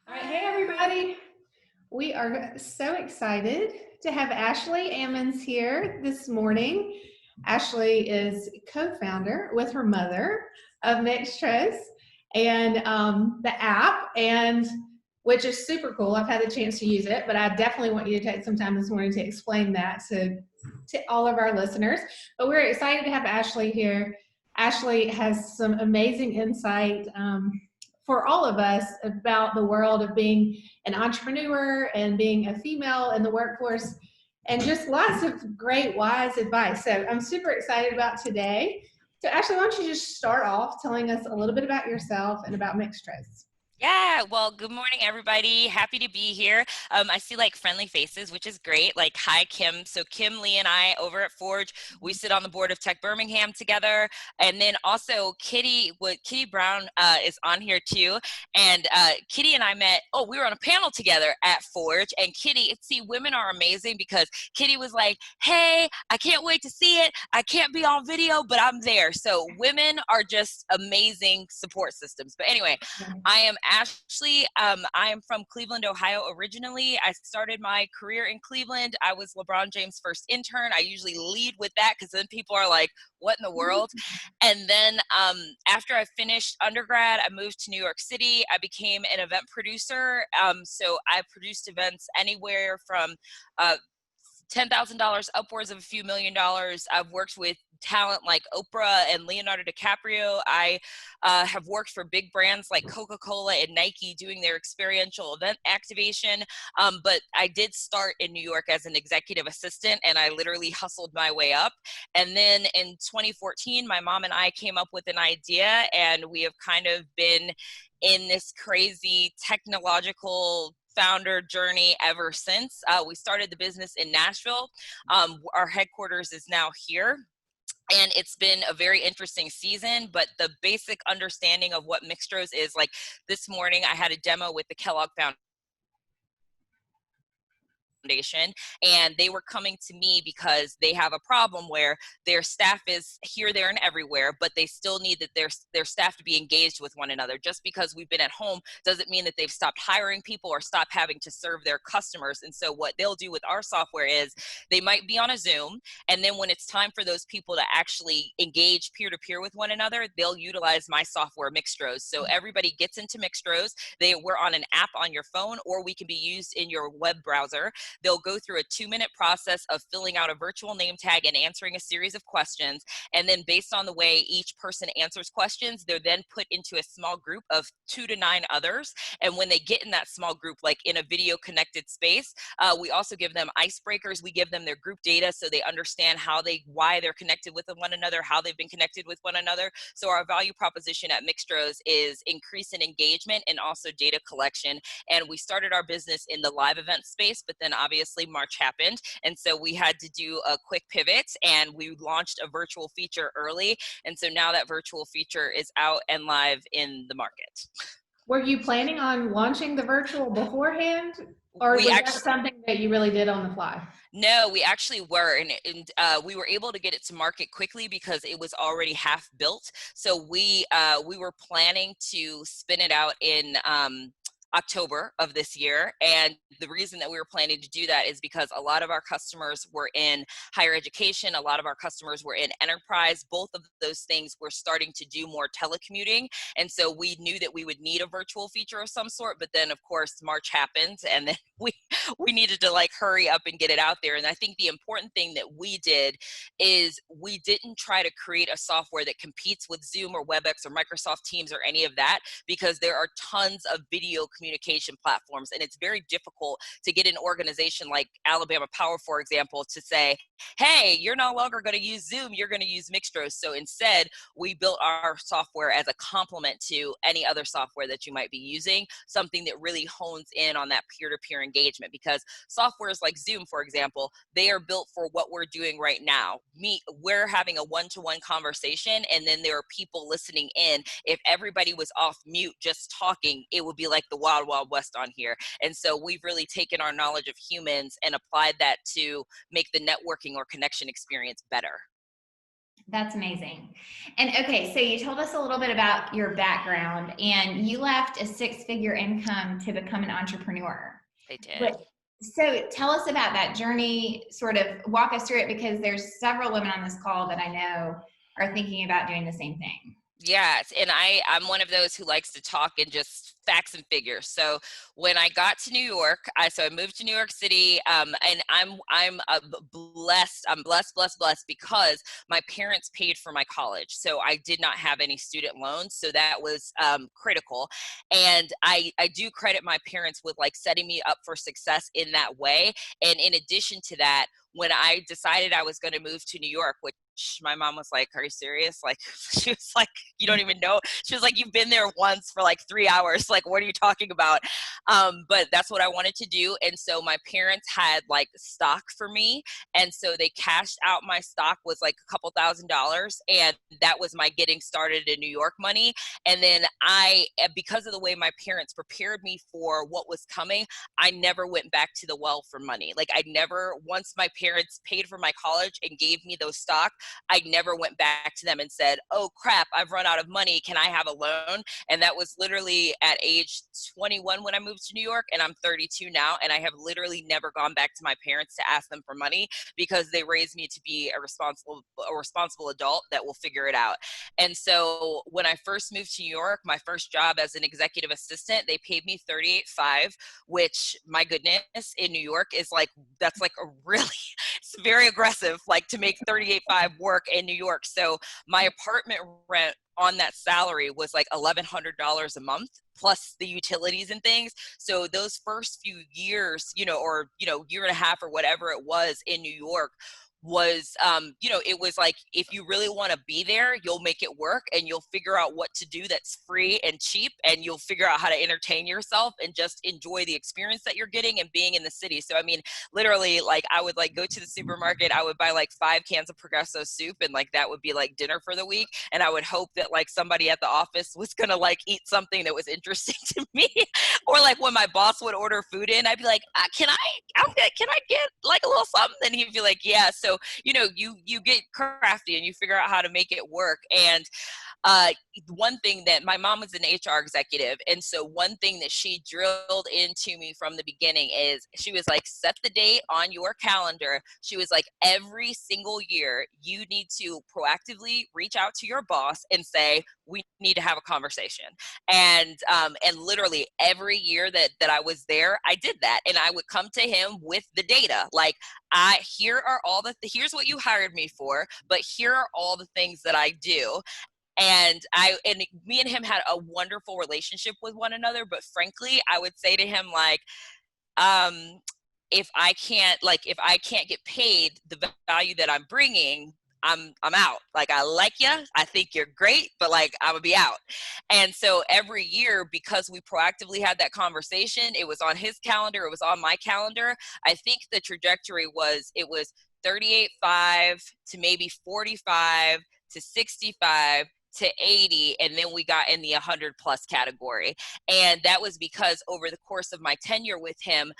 All right, hey everybody. We are so excited to have Ashlee Ammons here this morning. Ashlee is co-founder with her mother of Mixtroz and the app, and which is super cool. I've had the chance to use it, but I definitely want you to take some time this morning to explain that to all of our listeners. But we're excited to have Ashlee here. Ashlee has some amazing insight for all of us about the world of being an entrepreneur and being a female in the workforce, and just lots of great, wise advice. So I'm super excited about today. So Ashlee, why don't you just start off telling us a little bit about yourself and about Mixtroz? Yeah, well, good morning, everybody. Happy to be here. I see like friendly faces, which is great. Like, hi, Kim. So Kim, Lee, and I over at Forge, we sit on the board of Tech Birmingham together. And then also Kitty Brown is on here too. And Kitty and I met, we were on a panel together at Forge. And Kitty, see, women are amazing because Kitty was like, hey, I can't wait to see it. I can't be on video, but I'm there. So women are just amazing support systems. But anyway, I am Ashlee. I am from Cleveland, Ohio originally. I started my career in Cleveland. I was LeBron James' first intern. I usually lead with that because then people are like, what in the world? And then after I finished undergrad, I moved to New York City. I became an event producer. So I produced events anywhere from $10,000 upwards of a few $1,000,000. I've worked with talent like Oprah and Leonardo DiCaprio. I have worked for big brands like Coca-Cola and Nike doing their experiential event activation. But I did start in New York as an executive assistant, and I literally hustled my way up. And then in 2014, my mom and I came up with an idea, and we have kind of been in this crazy technological founder journey ever since. We started the business in Nashville. Our headquarters is now here. And it's been a very interesting season, but the basic understanding of what Mixtroz is, like this morning, I had a demo with the Kellogg Foundation, and they were coming to me because they have a problem where their staff is here, there, and everywhere, but they still need that their staff to be engaged with one another. Just because we've been at home doesn't mean that they've stopped hiring people or stopped having to serve their customers. And so what they'll do with our software is they might be on a Zoom, and then when it's time for those people to actually engage peer-to-peer with one another, they'll utilize my software, Mixtroz. So everybody gets into Mixtroz. We're on an app on your phone, or we can be used in your web browser. They'll go through a 2-minute process of filling out a virtual name tag and answering a series of questions. And then based on the way each person answers questions, they're then put into a small group of 2 to 9 others. And when they get in that small group, like in a video connected space, we also give them icebreakers. We give them their group data so they understand why they're connected with one another, how they've been connected with one another. So our value proposition at Mixtroz is increase in engagement and also data collection. And we started our business in the live event space, but then obviously March happened. And so we had to do a quick pivot, and we launched a virtual feature early. And so now that virtual feature is out and live in the market. Were you planning on launching the virtual beforehand, or was that something that you really did on the fly? No, we actually were, and we were able to get it to market quickly because it was already half built. So we were planning to spin it out in October of this year. And the reason that we were planning to do that is because a lot of our customers were in higher education. A lot of our customers were in enterprise. Both of those things were starting to do more telecommuting. And so we knew that we would need a virtual feature of some sort. But then, of course, March happened, and then we needed to like hurry up and get it out there. And I think the important thing that we did is we didn't try to create a software that competes with Zoom or WebEx or Microsoft Teams or any of that, because there are tons of video communication platforms, and it's very difficult to get an organization like Alabama Power, for example, to say, hey, you're no longer going to use Zoom, you're going to use Mixtroz. So instead, we built our software as a complement to any other software that you might be using, something that really hones in on that peer-to-peer engagement, because softwares like Zoom, for example, they are built for what we're doing right now. We're having a one-to-one conversation, and then there are people listening in. If everybody was off mute just talking, it would be like the wild, wild west on here. And so we've really taken our knowledge of humans and applied that to make the networking or connection experience better. That's amazing. And okay, so you told us a little bit about your background and you left a six-figure income to become an entrepreneur. I did. But so tell us about that journey, sort of walk us through it, because there's several women on this call that I know are thinking about doing the same thing. Yes, and I'm one of those who likes to talk in just facts and figures. So when I got to New York, I moved to New York City, and blessed. I'm blessed because my parents paid for my college, so I did not have any student loans. So that was critical, and I do credit my parents with like setting me up for success in that way. And in addition to that, when I decided I was going to move to New York, which my mom was like, "Are you serious?" Like, she was like, "You don't even know." She was like, "You've been there once for like 3 hours. Like, what are you talking about?" But that's what I wanted to do. And so my parents had like stock for me. And so they cashed out my stock, was like a couple $1,000s. And that was my getting started in New York money. And then because of the way my parents prepared me for what was coming, I never went back to the well for money. Like, I never, once my parents paid for my college and gave me those stock, I never went back to them and said, "Oh crap, I've run out of money. Can I have a loan?" And that was literally at age 21 when I moved to New York, and I'm 32 now. And I have literally never gone back to my parents to ask them for money, because they raised me to be a responsible adult that will figure it out. And so when I first moved to New York, my first job as an executive assistant, they paid me 38.5, which, my goodness, in New York is like, that's like a really, it's very aggressive, like, to make 38.5 work in New York. So my apartment rent on that salary was like $1,100 a month, plus the utilities and things. So those first few years, or year and a half or whatever it was in New York, was it was like, if you really want to be there, you'll make it work, and you'll figure out what to do that's free and cheap, and you'll figure out how to entertain yourself and just enjoy the experience that you're getting and being in the city. So I mean, literally, like, I would like go to the supermarket, I would buy like 5 cans of Progresso soup, and like that would be like dinner for the week. And I would hope that like somebody at the office was gonna like eat something that was interesting to me. Or like when my boss would order food in, I'd be like, can I get like a little something? And he'd be like, yeah. So you get crafty and you figure out how to make it work. And one thing that my mom was an HR executive, and so one thing that she drilled into me from the beginning is, she was like, set the date on your calendar. She was like, every single year you need to proactively reach out to your boss and say, we need to have a conversation. And literally every year that I was there, I did that. And I would come to him with the data, like, here's what you hired me for, but here are all the things that I do. And me and him had a wonderful relationship with one another. But frankly, I would say to him, like, if I can't get paid the value that I'm bringing, I'm out. Like, I like you, I think you're great, but like, I'm gonna be out. And so every year, because we proactively had that conversation, it was on his calendar, it was on my calendar. I think the trajectory was, it was 38.5 to maybe 45 to 65 to 80, and then we got in the 100 plus category. And that was because over the course of my tenure with him,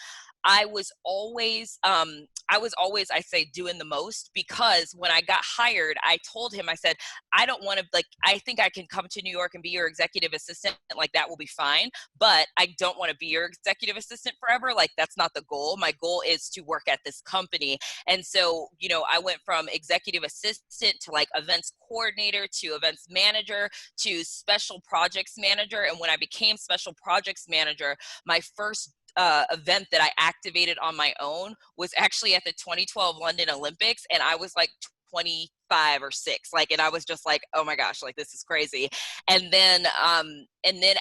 I was always, I say, doing the most, because when I got hired, I told him, I said, I don't want to, like, I think I can come to New York and be your executive assistant. Like, that will be fine, but I don't want to be your executive assistant forever. Like, that's not the goal. My goal is to work at this company. And so, I went from executive assistant to like events coordinator to events manager to special projects manager. And when I became special projects manager, my first event that I activated on my own was actually at the 2012 London Olympics. And I was like 25 or 6, like, and I was just like, oh my gosh, like, this is crazy. And then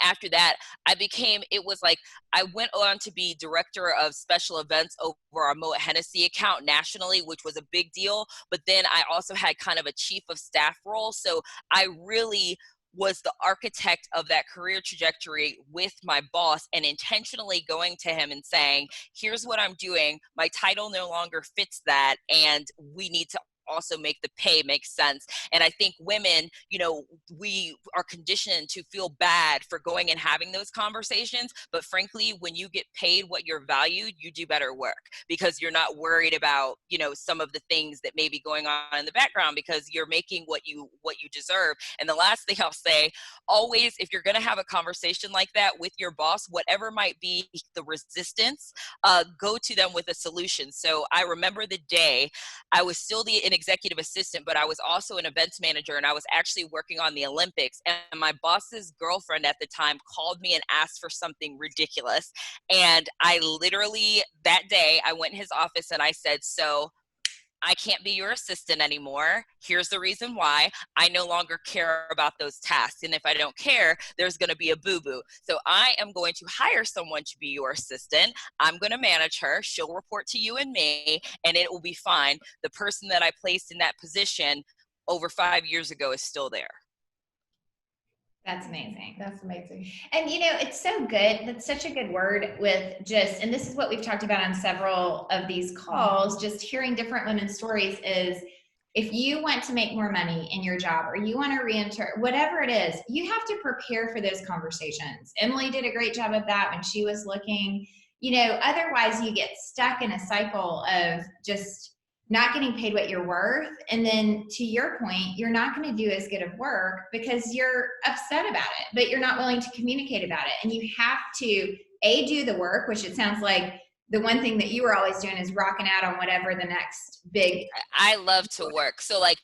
after that, it was like, I went on to be director of special events over our Moet Hennessy account nationally, which was a big deal. But then I also had kind of a chief of staff role. So I really was the architect of that career trajectory with my boss, and intentionally going to him and saying, here's what I'm doing. My title no longer fits that, and we need to also make the pay make sense. And I think women, you know, we are conditioned to feel bad for going and having those conversations. But frankly, when you get paid what you're valued, you do better work because you're not worried about, you know, some of the things that may be going on in the background because you're making what you deserve. And the last thing I'll say, always, if you're going to have a conversation like that with your boss, whatever might be the resistance, go to them with a solution. So I remember the day I was still an executive assistant, but I was also an events manager, and I was actually working on the Olympics. And my boss's girlfriend at the time called me and asked for something ridiculous. And I literally, that day, I went in his office and I said, so I can't be your assistant anymore. Here's the reason why. I no longer care about those tasks. And if I don't care, there's going to be a boo-boo. So I am going to hire someone to be your assistant. I'm going to manage her. She'll report to you and me, and it will be fine. The person that I placed in that position over 5 years ago is still there. That's amazing. That's amazing. And you know, it's so good. That's such a good word with just, and this is what we've talked about on several of these calls, just hearing different women's stories is if you want to make more money in your job or you want to re-enter, whatever it is, you have to prepare for those conversations. Emily did a great job of that when she was looking, you know, otherwise you get stuck in a cycle of just not getting paid what you're worth. And then to your point, you're not going to do as good of work because you're upset about it, but you're not willing to communicate about it. And you have to do the work, which it sounds like the one thing that you were always doing is rocking out on whatever the next big. I love to work. So like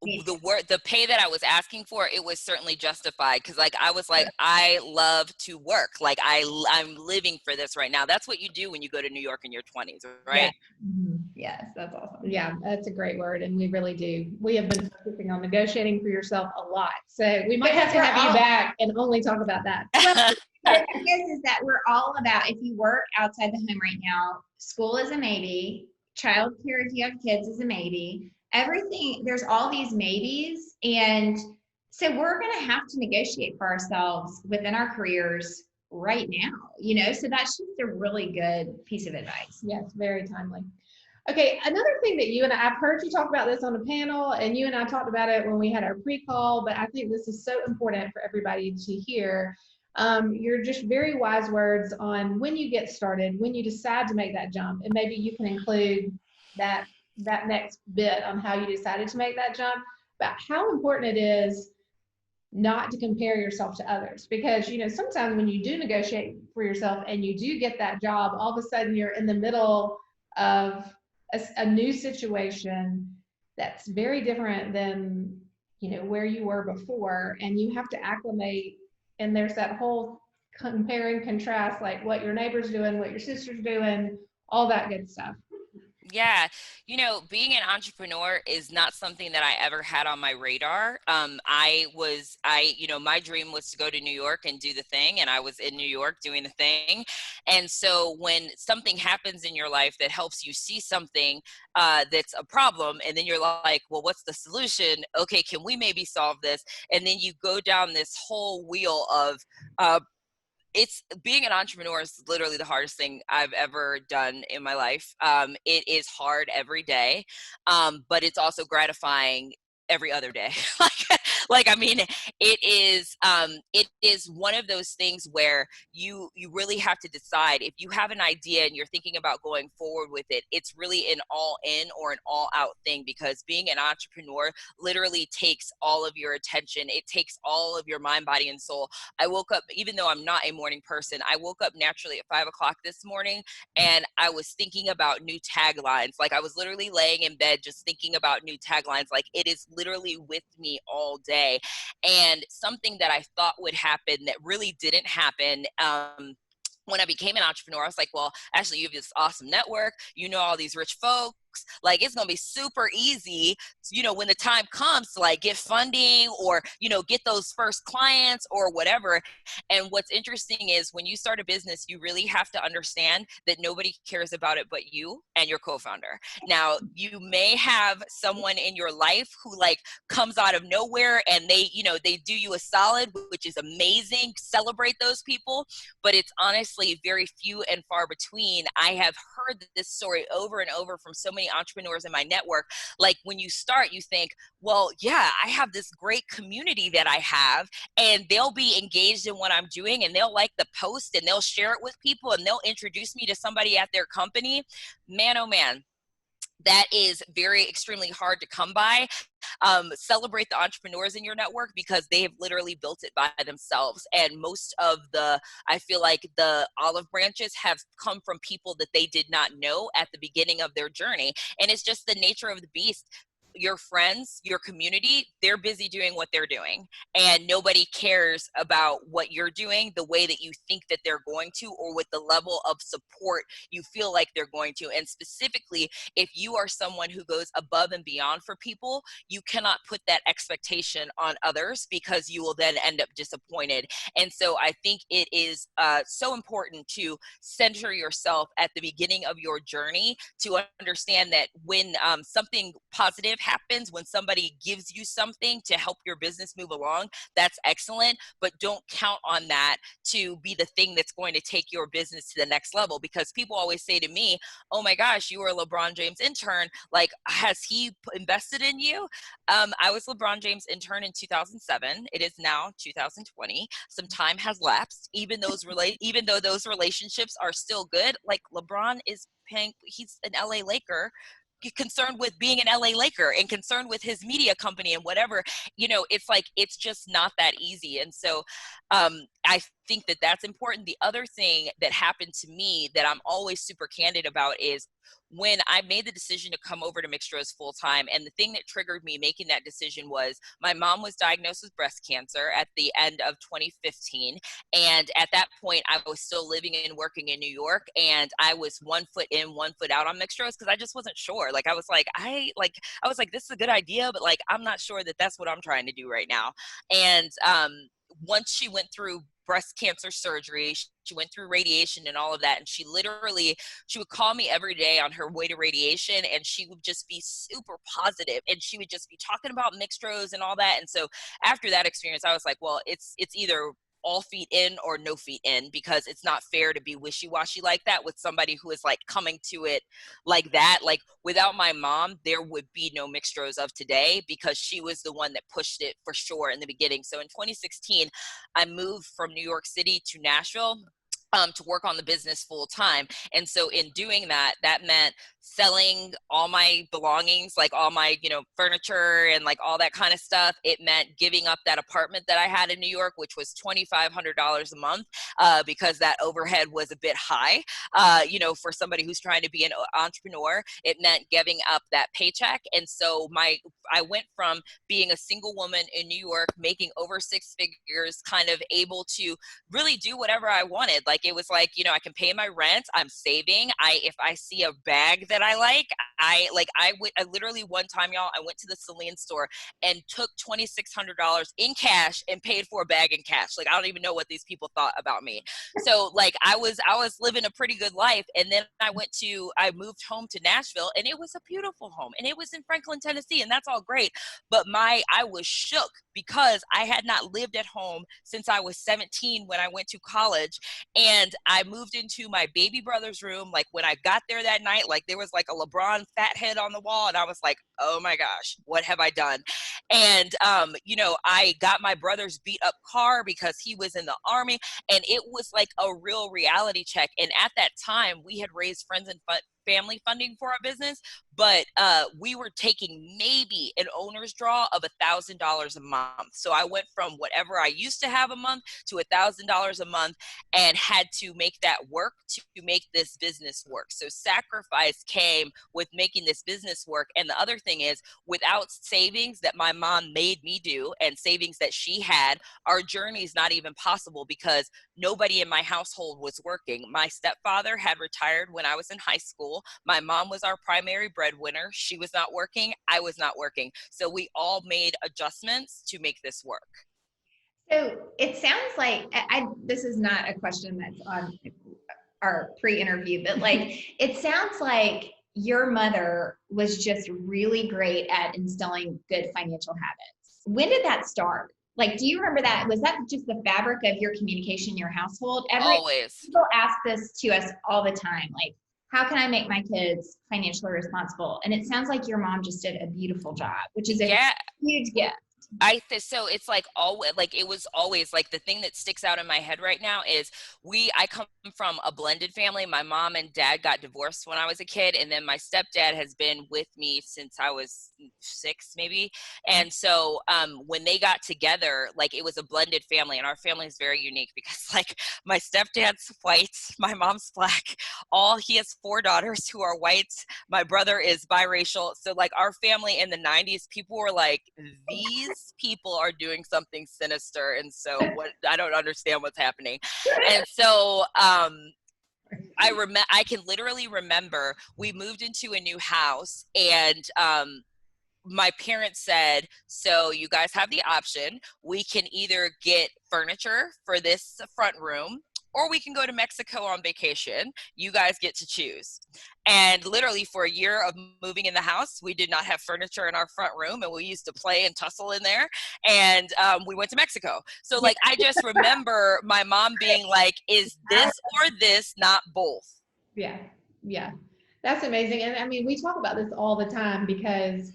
the pay that I was asking for, it was certainly justified. Cause like, I was like, I love to work. Like I'm living for this right now. That's what you do when you go to New York in your 20s, right? Yeah. Mm-hmm. Yes, that's awesome. Yeah, that's a great word. And we really do. We have been focusing on negotiating for yourself a lot. So we might have to have you back and only talk about that. Well, the thing is that we're all about, if you work outside the home right now, school is a maybe, childcare if you have kids is a maybe, everything, there's all these maybes. And so we're going to have to negotiate for ourselves within our careers right now, you know, so that's just a really good piece of advice. Yes, very timely. Okay, another thing that you and I've heard you talk about this on a panel, and you and I talked about it when we had our pre-call, but I think this is so important for everybody to hear. You're just very wise words on when you get started, when you decide to make that jump, and maybe you can include that next bit on how you decided to make that jump, about how important it is not to compare yourself to others. Because, you know, sometimes when you do negotiate for yourself and you do get that job, all of a sudden you're in the middle of a new situation that's very different than, you know, where you were before, and you have to acclimate. And there's that whole compare and contrast, like what your neighbor's doing, what your sister's doing, all that good stuff. Yeah, you know, being an entrepreneur is not something that I ever had on my radar. You know, my dream was to go to New York and do the thing, and I was in New York doing the thing. And so when something happens in your life that helps you see something that's a problem, and then you're like, well, what's the solution? Okay, can we maybe solve this? And then you go down this whole wheel of it's being an entrepreneur is literally the hardest thing I've ever done in my life. It is hard every day, but it's also gratifying every other day. I mean, it is one of those things where you really have to decide if you have an idea and you're thinking about going forward with it. It's really an all in or an all out thing, because being an entrepreneur literally takes all of your attention. It takes all of your mind, body, and soul. I woke up, even though I'm not a morning person, I woke up naturally at 5 o'clock this morning, and I was thinking about new taglines. Like, I was literally laying in bed just thinking about new taglines. Like, it is literally with me all day. And something that I thought would happen that really didn't happen, when I became an entrepreneur, I was like, well, Ashley, you have this awesome network. You know all these rich folks. Like, it's going to be super easy, you know, when the time comes to like get funding or, you know, get those first clients or whatever. And what's interesting is when you start a business, you really have to understand that nobody cares about it but you and your co-founder. Now, you may have someone in your life who like comes out of nowhere and they, you know, they do you a solid, which is amazing. Celebrate those people. But it's honestly very few and far between. I have heard this story over and over from so many many entrepreneurs in my network. Like when you start, you think, well, yeah, I have this great community that I have, and they'll be engaged in what I'm doing, and they'll like the post, and they'll share it with people, and they'll introduce me to somebody at their company. Man, oh man, that is very extremely hard to come by. Celebrate the entrepreneurs in your network because they have literally built it by themselves. And most of I feel like the olive branches have come from people that they did not know at the beginning of their journey. And it's just the nature of the beast. Your friends, your community, they're busy doing what they're doing, and nobody cares about what you're doing the way that you think that they're going to, or with the level of support you feel like they're going to. And specifically, if you are someone who goes above and beyond for people, you cannot put that expectation on others because you will then end up disappointed. And so I think it is so important to center yourself at the beginning of your journey, to understand that when something positive happens, when somebody gives you something to help your business move along, that's excellent, but don't count on that to be the thing that's going to take your business to the next level. Because people always say to me, oh my gosh, you were a LeBron James intern, like, has he invested in you? I was LeBron James intern in 2007. It is now 2020. Some time has lapsed, even though those relationships are still good. Like, LeBron is paying, he's an LA Laker, concerned with being an LA Laker and concerned with his media company and whatever. It's like, it's just not that easy. And so I think that that's important. The other thing that happened to me that I'm always super candid about is when I made the decision to come over to Mixtroz full time. And the thing that triggered me making that decision was my mom was diagnosed with breast cancer at the end of 2015. And at that point, I was still living and working in New York. And I was 1 foot in, 1 foot out on Mixtroz because I just wasn't sure. Like, I was like, this is a good idea, but like, I'm not sure that that's what I'm trying to do right now. And once she went through breast cancer surgery, she went through radiation and all of that. And she would call me every day on her way to radiation, and she would just be super positive, and she would just be talking about Mixtroz and all that. And so after that experience, I was like, well, it's either all feet in or no feet in, because it's not fair to be wishy-washy like that with somebody who is like coming to it like that. Like, without my mom, there would be no Mixtroz of today, because she was the one that pushed it for sure in the beginning. So in 2016, I moved from New York City to Nashville to work on the business full time. And so in doing that, that meant selling all my belongings, like all my, furniture and like all that kind of stuff. It meant giving up that apartment that I had in New York, which was $2,500 a month, because that overhead was a bit high, for somebody who's trying to be an entrepreneur. It meant giving up that paycheck. And so I went from being a single woman in New York, making over 6 figures, kind of able to really do whatever I wanted. Like, it was like, I can pay my rent, I'm saving. If I see a bag that I like, I literally one time, y'all, I went to the Celine store and took $2,600 in cash and paid for a bag in cash. Like, I don't even know what these people thought about me. So like, I was living a pretty good life. And then I moved home to Nashville, and it was a beautiful home, and it was in Franklin, Tennessee, and that's all great. But I was shook because I had not lived at home since I was 17 when I went to college. And I moved into my baby brother's room. Like, when I got there that night, like, there was like a LeBron fat head on the wall, and I was like, oh my gosh, what have I done? And I got my brother's beat up car because he was in the Army, and it was like a real reality check. And at that time, we had raised friends and family funding for our business, but we were taking maybe an owner's draw of $1,000 a month. So I went from whatever I used to have a month to $1,000 a month, and had to make that work to make this business work. So sacrifice came with making this business work. And the other thing is, without savings that my mom made me do and savings that she had, our journey is not even possible, because nobody in my household was working. My stepfather had retired when I was in high school. My mom was our primary breadwinner. She was not working. I was not working. So we all made adjustments to make this work. So it sounds like, this is not a question that's on our pre-interview, but like, it sounds like your mother was just really great at instilling good financial habits. When did that start? Like, do you remember that? Was that just the fabric of your communication in your household? Always. People ask this to us all the time. Like, how can I make my kids financially responsible? And it sounds like your mom just did a beautiful job, which is a huge gift. So it's like always, like it was always like the thing that sticks out in my head right now is I come from a blended family. My mom and dad got divorced when I was a kid, and then my stepdad has been with me since I was 6 maybe. And so when they got together, like it was a blended family, and our family is very unique because like my stepdad's white, my mom's black, he has 4 daughters who are white. My brother is biracial. So like our family in the 90s, people were like, these people are doing something sinister, and so I don't understand what's happening. And so I can literally remember we moved into a new house, and my parents said, so you guys have the option. We can either get furniture for this front room, or we can go to Mexico on vacation. You guys get to choose. And literally for a year of moving in the house, we did not have furniture in our front room, and we used to play and tussle in there. And we went to Mexico. So like, I just remember my mom being like, is this or this, not both? Yeah. Yeah. That's amazing. And I mean, we talk about this all the time because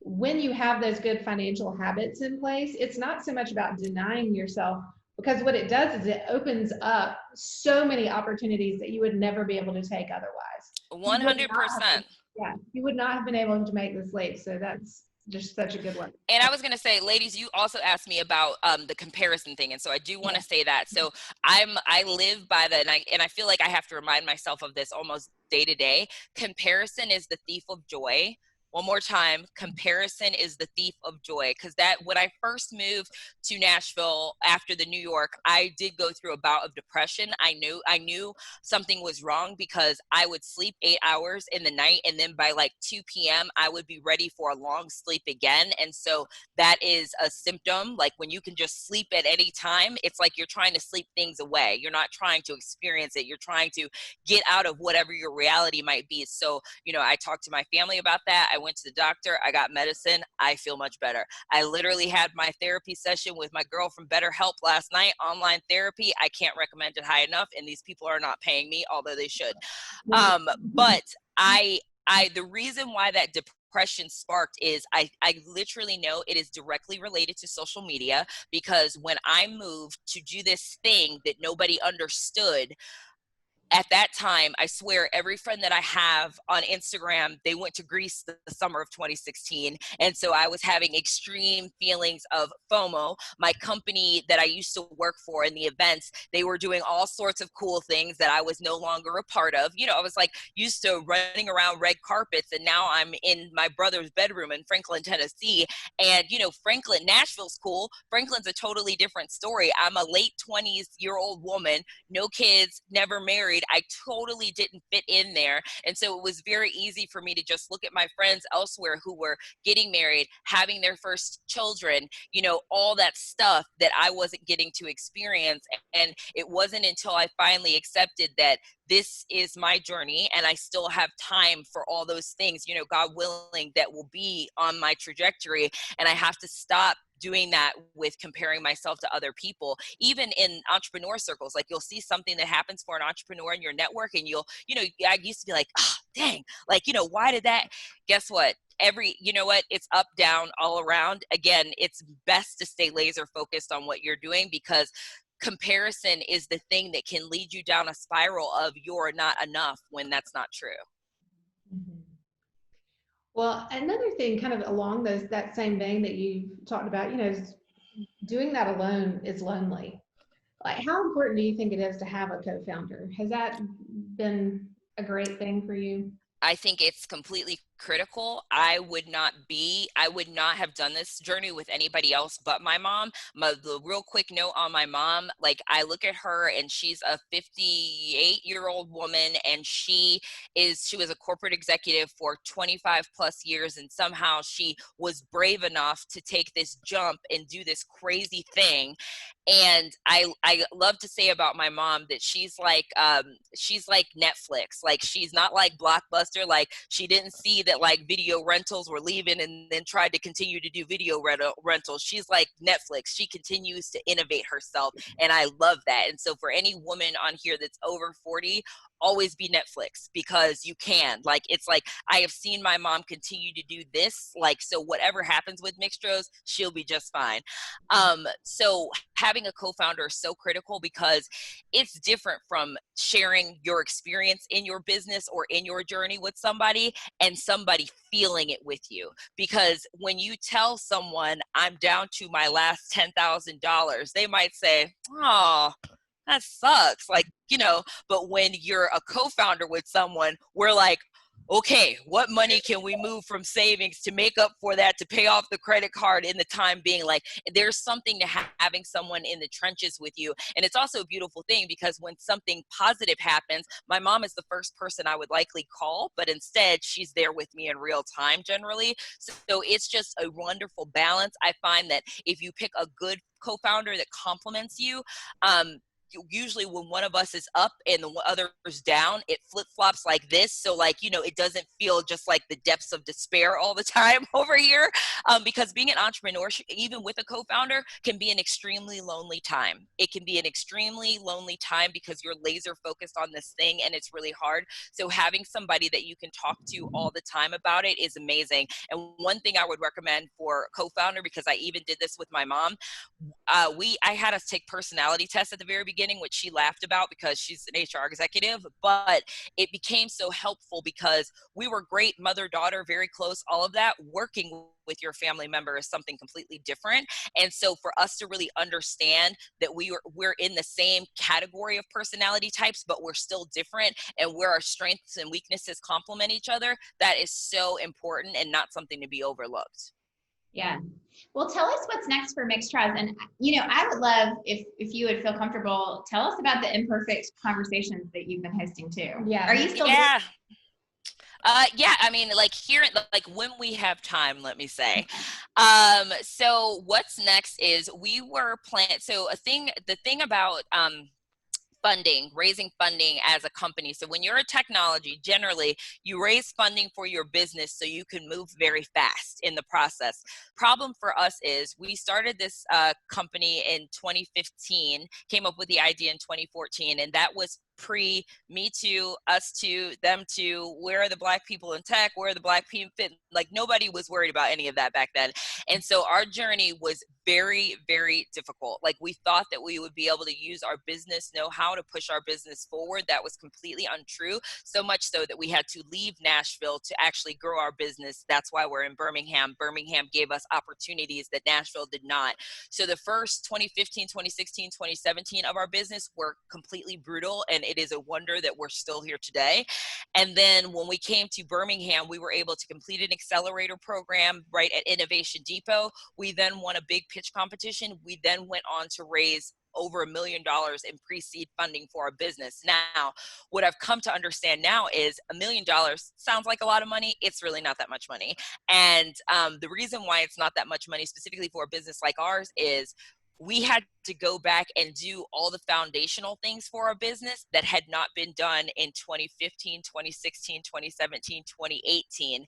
when you have those good financial habits in place, it's not so much about denying yourself, because what it does is it opens up so many opportunities that you would never be able to take otherwise. 100%. Yeah, you would not have been able to make this leap. So that's just such a good one. And I was going to say, ladies, you also asked me about the comparison thing. And so I do want to say that. So I live by and I feel like I have to remind myself of this almost day to day. Comparison is the thief of joy. One more time, comparison is the thief of joy. Because when I first moved to Nashville after the New York, I did go through a bout of depression. I knew something was wrong because I would sleep 8 hours in the night, and then by like 2 p.m. I would be ready for a long sleep again. And so that is a symptom. Like when you can just sleep at any time, it's like you're trying to sleep things away. You're not trying to experience it. You're trying to get out of whatever your reality might be. So, I talked to my family about that. I went to the doctor. I got medicine. I feel much better. I literally had my therapy session with my girl from BetterHelp last night, online therapy. I can't recommend it high enough, and these people are not paying me, although they should. But the reason why that depression sparked is I literally know it is directly related to social media, because when I moved to do this thing that nobody understood, at that time, I swear every friend that I have on Instagram, they went to Greece the summer of 2016. And so I was having extreme feelings of FOMO. My company that I used to work for in the events, they were doing all sorts of cool things that I was no longer a part of. I was like used to running around red carpets, and now I'm in my brother's bedroom in Franklin, Tennessee. And, Franklin, Nashville's cool. Franklin's a totally different story. I'm a late 20s-year-old woman, no kids, never married. I totally didn't fit in there. And so it was very easy for me to just look at my friends elsewhere who were getting married, having their first children, all that stuff that I wasn't getting to experience. And it wasn't until I finally accepted that this is my journey and I still have time for all those things, God willing, that will be on my trajectory. And I have to stop doing that with comparing myself to other people. Even in entrepreneur circles, like you'll see something that happens for an entrepreneur in your network, and I used to be like, oh, dang, like, why did that? Guess what? It's up, down, all around. Again, it's best to stay laser focused on what you're doing, because comparison is the thing that can lead you down a spiral of you're not enough when that's not true. Mm-hmm. Well, another thing kind of along that same vein that you talked about, is doing that alone is lonely. Like, how important do you think it is to have a co-founder? Has that been a great thing for you? I think it's completely critical. I would not have done this journey with anybody else but my mom. The real quick note on my mom, like I look at her and she's a 58-year-old woman, and she was a corporate executive for 25 plus years, and somehow she was brave enough to take this jump and do this crazy thing. And I love to say about my mom that she's like Netflix. Like, she's not like Blockbuster. Like, she didn't see that like video rentals were leaving and then tried to continue to do video rentals. She's like Netflix. She continues to innovate herself. And I love that. And so for any woman on here that's over 40, always be Netflix, because you can. Like, it's like, I have seen my mom continue to do this. Like, so whatever happens with Mixtroz, she'll be just fine. So having a co-founder is so critical, because it's different from sharing your experience in your business or in your journey with somebody and somebody feeling it with you. Because when you tell someone, I'm down to my last $10,000, they might say, oh, that sucks. Like, you know, but when you're a co-founder with someone, we're like, okay, what money can we move from savings to make up for that, to pay off the credit card in the time being? Like, there's something to having someone in the trenches with you. And it's also a beautiful thing, because when something positive happens, my mom is the first person I would likely call, but instead she's there with me in real time generally. So it's just a wonderful balance. I find that if you pick a good co-founder that complements you, usually when one of us is up and the other is down, it flip-flops like this. So like, you know, it doesn't feel just like the depths of despair all the time over here. Because being an entrepreneur, even with a co-founder, can be an extremely lonely time. It can be an extremely lonely time because you're laser focused on this thing and it's really hard. So having somebody that you can talk to all the time about it is amazing. And one thing I would recommend for a co-founder, because I even did this with my mom, I had us take personality tests at the very beginning, which she laughed about because she's an HR executive, but it became so helpful because we were great mother-daughter, very close, all of that. Working with your family member is something completely different. And so for us to really understand that we're in the same category of personality types, but we're still different, and where our strengths and weaknesses complement each other, that is so important and not something to be overlooked. Yeah. Well, tell us what's next for Mixtroz. And, you know, I would love if you would feel comfortable, tell us about the imperfect conversations that you've been hosting too. Yeah. Are you still Yeah. Yeah, I mean, like here, like when we have time, let me say. So what's next is we were so the thing about, raising funding as a company. So when you're a technology, generally you raise funding for your business so you can move very fast in the process. Problem for us is we started this company in 2015, came up with the idea in 2014, and that was pre Me Too, Us Too, Them Too, where are the Black people in tech, where are the Black people, like nobody was worried about any of that back then. And so our journey was very, very difficult. Like we thought that we would be able to use our business know-how to push our business forward. That was completely untrue. So much so that we had to leave Nashville to actually grow our business. That's why we're in Birmingham. Birmingham gave us opportunities that Nashville did not. So the first 2015, 2016, 2017 of our business were completely brutal, and it is a wonder that we're still here today. And then when we came to Birmingham, we were able to complete an accelerator program right at Innovation Depot. We then won a big pitch competition. We then went on to raise over $1 million in pre-seed funding for our business. Now, what I've come to understand now is $1 million sounds like a lot of money. It's really not that much money. And the reason why it's not that much money specifically for a business like ours is we had to go back and do all the foundational things for our business that had not been done in 2015, 2016, 2017, 2018.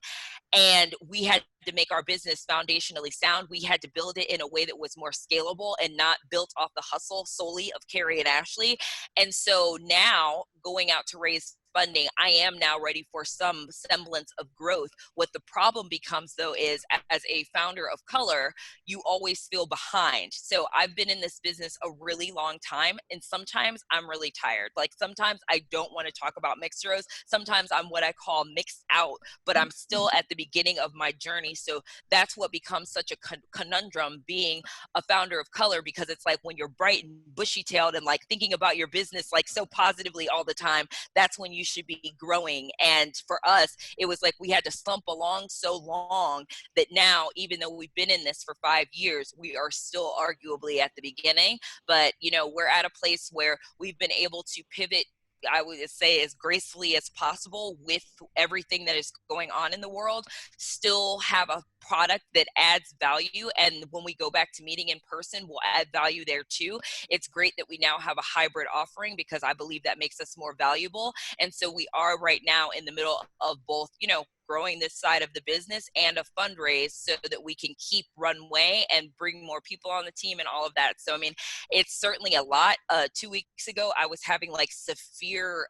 And we had to make our business foundationally sound. We had to build it in a way that was more scalable and not built off the hustle solely of Carrie and Ashley. And so now going out to raise funding, I am now ready for some semblance of growth. What the problem becomes though is, as a founder of color, you always feel behind. So I've been in this business a really long time, and sometimes I'm really tired. Like sometimes I don't want to talk about Mixtroz. Sometimes I'm what I call mixed out, but I'm still at the beginning of my journey. So that's what becomes such a conundrum being a founder of color, because it's like when you're bright and bushy-tailed and like thinking about your business like so positively all the time, that's when you should be growing. And for us, it was like we had to slump along so long that now, even though we've been in this for 5 years, we are still arguably at the beginning. But you know, we're at a place where we've been able to pivot, I would say, as gracefully as possible with everything that is going on in the world, still have a product that adds value. And when we go back to meeting in person, we'll add value there too. It's great that we now have a hybrid offering, because I believe that makes us more valuable. And so we are right now in the middle of both, you know, growing this side of the business and a fundraise so that we can keep runway and bring more people on the team and all of that. So, I mean, it's certainly a lot. 2 weeks ago, I was having like severe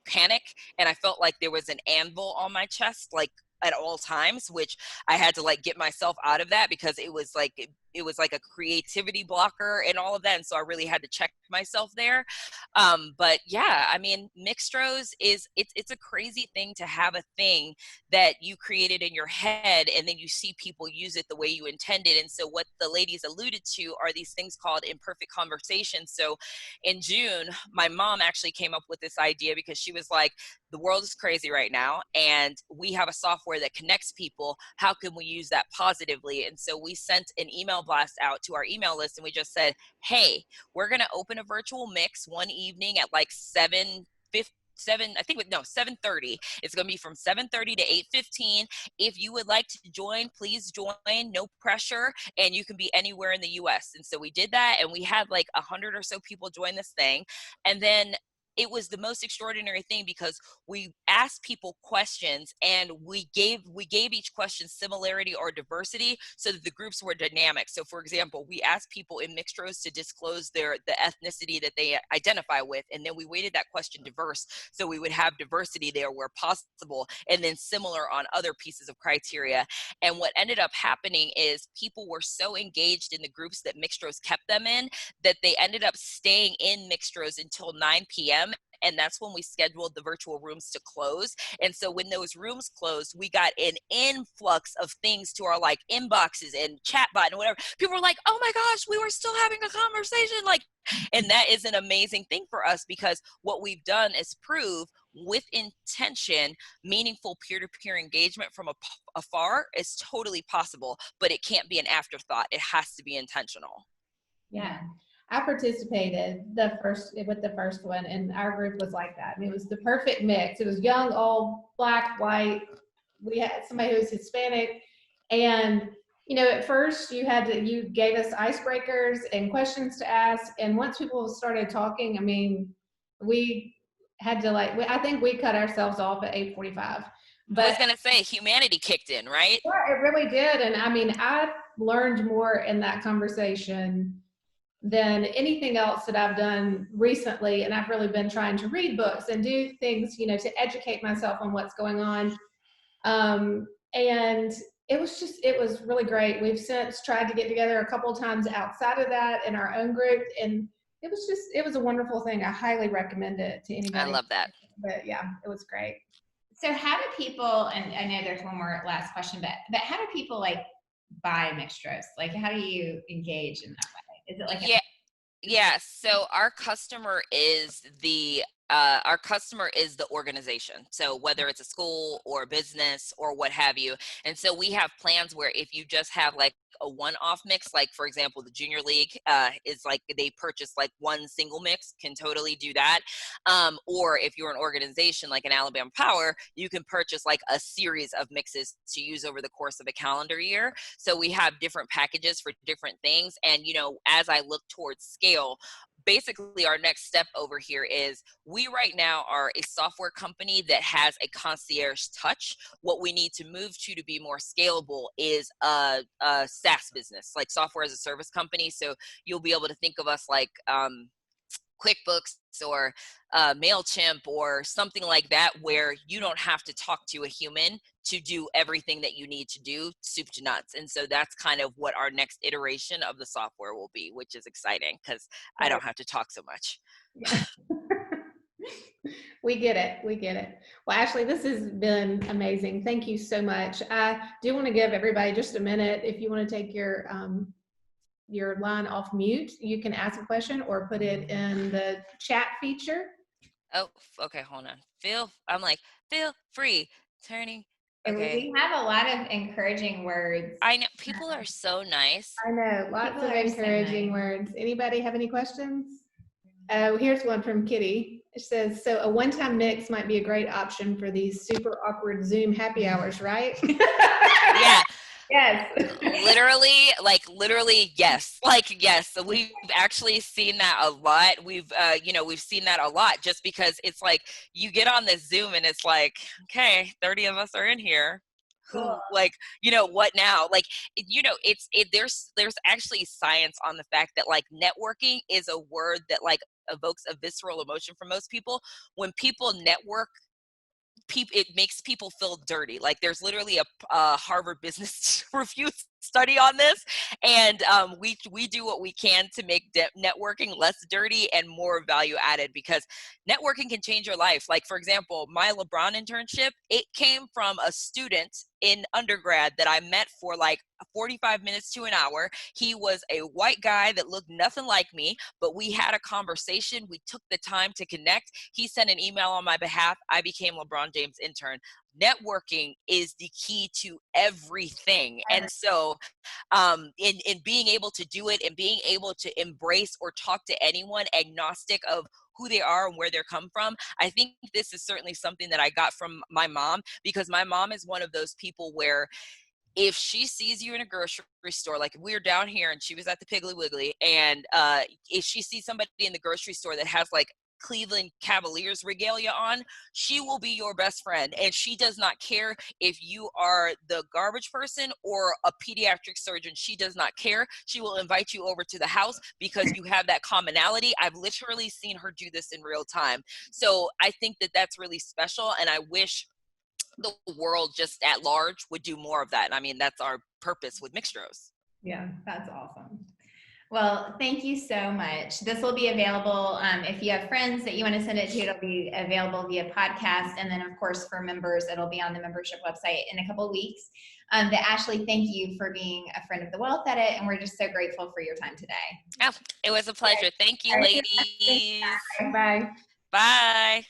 panic, and I felt like there was an anvil on my chest, like at all times, which I had to like get myself out of that because it was like a creativity blocker and all of that. And so I really had to check myself there. But yeah, I mean, Mixtroz it's a crazy thing to have a thing that you created in your head and then you see people use it the way you intended. And so what the ladies alluded to are these things called imperfect conversations. So in June, my mom actually came up with this idea because she was like, the world is crazy right now, and we have a software that connects people. How can we use that positively? And so we sent an email blast out to our email list, and we just said, hey, we're going to open a virtual mix one evening at like 7:30. It's going to be from 7:30 to 8:15. If you would like to join, please join. No pressure, and you can be anywhere in the U.S. And so we did that, and we had like 100 or so people join this thing, and then it was the most extraordinary thing because we asked people questions and we gave each question similarity or diversity so that the groups were dynamic. So for example, we asked people in Mixtroz to disclose the ethnicity that they identify with, and then we weighted that question diverse so we would have diversity there where possible, and then similar on other pieces of criteria. And what ended up happening is people were so engaged in the groups that Mixtroz kept them in that they ended up staying in Mixtroz until 9 p.m. And that's when we scheduled the virtual rooms to close. And so when those rooms closed, we got an influx of things to our like inboxes and chat bot and whatever. People were like, oh my gosh, we were still having a conversation. Like, and that is an amazing thing for us because what we've done is prove with intention, meaningful peer-to-peer engagement from afar is totally possible, but it can't be an afterthought. It has to be intentional. Yeah. I participated with the first one, and our group was like that. I mean, it was the perfect mix. It was young, old, black, white. We had somebody who was Hispanic, and at first you gave us icebreakers and questions to ask, and once people started talking, I mean, we had to I think we cut ourselves off at 8:45. But I was gonna say humanity kicked in, right? Yeah, it really did, and I mean, I learned more in that conversation than anything else that I've done recently. And I've really been trying to read books and do things, to educate myself on what's going on. And it was really great. We've since tried to get together a couple of times outside of that in our own group. And it was a wonderful thing. I highly recommend it to anybody. I love that. But yeah, it was great. So how do people, and I know there's one more last question, but how do people like buy Mixtroz? Like, how do you engage in that way? Is it like yeah. So our customer is the organization. So whether it's a school or a business or what have you. And so we have plans where if you just have like a one-off mix, like for example, the junior league is like they purchase like one single mix, can totally do that. Or if you're an organization like an Alabama Power, you can purchase like a series of mixes to use over the course of a calendar year. So we have different packages for different things. And as I look towards scale, basically our next step over here is we right now are a software company that has a concierge touch. What we need to move to be more scalable is a SaaS business, like software as a service company. So you'll be able to think of us like QuickBooks or MailChimp or something like that, where you don't have to talk to a human to do everything that you need to do, soup to nuts. And so that's kind of what our next iteration of the software will be, which is exciting because I don't have to talk so much. Yeah. We get it. Well, Ashley, this has been amazing. Thank you so much. I do want to give everybody just a minute. If you want to take your line off mute, you can ask a question or put it in the chat feature. Oh, okay. Hold on. Feel free turning. Okay. We have a lot of encouraging words. I know. People are so nice. I know. Lots of encouraging words. Anybody have any questions? Here's one from Kitty. It says, so a one-time mix might be a great option for these super awkward Zoom happy hours, right? Yeah. Yes. Literally, yes. Like, yes. So we've actually seen that a lot. We've seen that a lot just because it's like you get on this Zoom and it's like, okay, 30 of us are in here. Cool. Who, like, what now? Like, there's actually science on the fact that like networking is a word that like evokes a visceral emotion for most people. When people network, it makes people feel dirty. Like there's literally a Harvard Business Review study on this, and we do what we can to make networking less dirty and more value added, because networking can change your life. Like, for example, my LeBron internship, it came from a student in undergrad that I met for like 45 minutes to an hour. He was a white guy that looked nothing like me, but we had a conversation. We took the time to connect. He sent an email on my behalf. I became LeBron James' intern. Networking is the key to everything. And so in being able to do it and being able to embrace or talk to anyone agnostic of who they are and where they're come from, I think this is certainly something that I got from my mom, because my mom is one of those people where if she sees you in a grocery store, like we were down here and she was at the Piggly Wiggly, and if she sees somebody in the grocery store that has like Cleveland Cavaliers regalia on, she will be your best friend. And she does not care if you are the garbage person or a pediatric surgeon. She does not care. She will invite you over to the house because you have that commonality. I've literally seen her do this in real time. So I think that that's really special, and I wish the world just at large would do more of that. And I mean, that's our purpose with Mixtroz. Yeah, that's awesome. Well, thank you so much. This will be available. If you have friends that you want to send it to, it'll be available via podcast. And then, of course, for members, it'll be on the membership website in a couple of weeks. Ashley, thank you for being a friend of the Wealth Edit, and we're just so grateful for your time today. Oh, it was a pleasure. Thank you, ladies. Bye. Bye.